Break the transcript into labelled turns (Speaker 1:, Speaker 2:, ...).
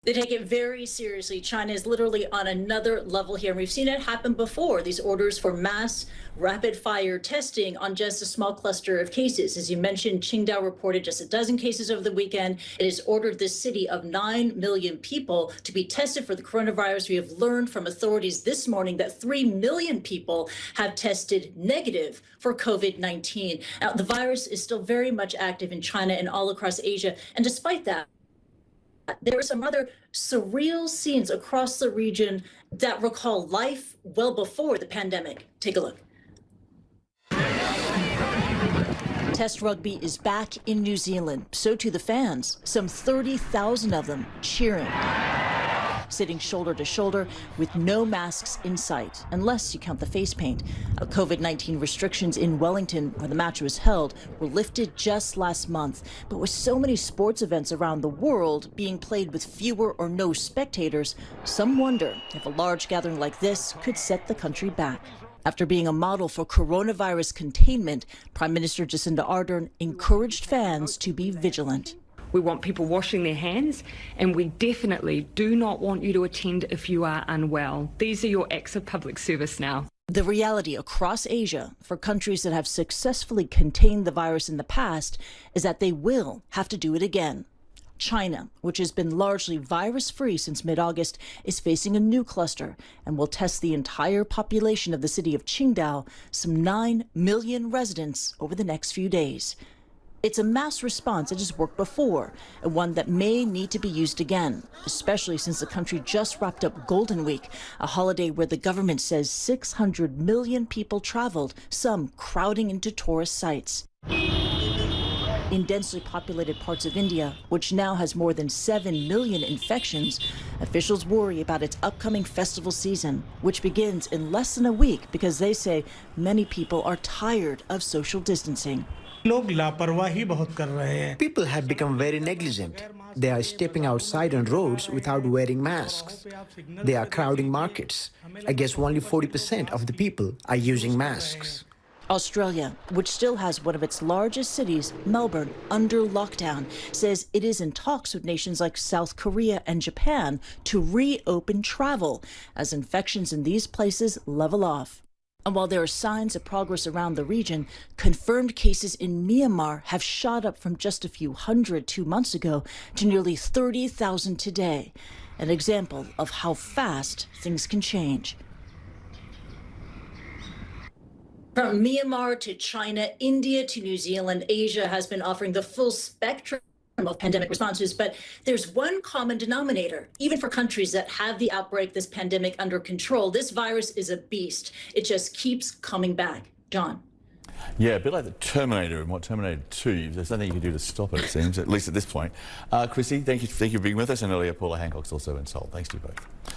Speaker 1: They take it very seriously. China is literally on another level here. And we've seen it happen before. These orders for mass rapid fire testing on just a small cluster of cases. As you mentioned, Qingdao reported just a dozen cases over the weekend. It has ordered this city of 9 million people to be tested for the coronavirus. We have learned from authorities this morning that 3 million people have tested negative for COVID-19. Now, the virus is still very much active in China and all across Asia. And despite that, there are some other surreal scenes across the region that recall life well before the pandemic. Take a look. Test rugby is back in New Zealand. So too the fans, some 30,000 of them cheering, sitting shoulder to shoulder with no masks in sight, unless you count the face paint. COVID-19 restrictions in Wellington, where the match was held, were lifted just last month. But with so many sports events around the world being played with fewer or no spectators, some wonder if a large gathering like this could set the country back. After being a model for coronavirus containment, Prime Minister Jacinda Ardern encouraged fans to be vigilant.
Speaker 2: We want people washing their hands, and we definitely do not want you to attend if you are unwell. These are your acts of public service now.
Speaker 1: The reality across Asia for countries that have successfully contained the virus in the past is that they will have to do it again. China, which has been largely virus-free since mid-August, is facing a new cluster and will test the entire population of the city of Qingdao, some 9 million residents, over the next few days. It's a mass response that has worked before, and one that may need to be used again, especially since the country just wrapped up Golden Week, a holiday where the government says 600 million people traveled, some crowding into tourist sites. In densely populated parts of India, which now has more than 7 million infections, officials worry about its upcoming festival season, which begins in less than a week because they say many people are tired of social distancing.
Speaker 3: People have become very negligent. They are stepping outside on roads without wearing masks. They are crowding markets. I guess only 40% of the people are using masks.
Speaker 1: Australia, which still has one of its largest cities, Melbourne, under lockdown, says it is in talks with nations like South Korea and Japan to reopen travel as infections in these places level off. And while there are signs of progress around the region, confirmed cases in Myanmar have shot up from just a few hundred 2 months ago to nearly 30,000 today, an example of how fast things can change. From Myanmar to China, India to New Zealand, Asia has been offering the full spectrum of pandemic responses, but there's one common denominator. Even for countries that have the outbreak, this pandemic under control, this virus is a beast. It just keeps coming back. John.
Speaker 4: Yeah, a bit like the Terminator and what Terminator 2. There's nothing you can do to stop it, it seems, at least at this point. Kristie, thank you for being with us, and earlier Paula Hancock's also been sold. Thanks to you both.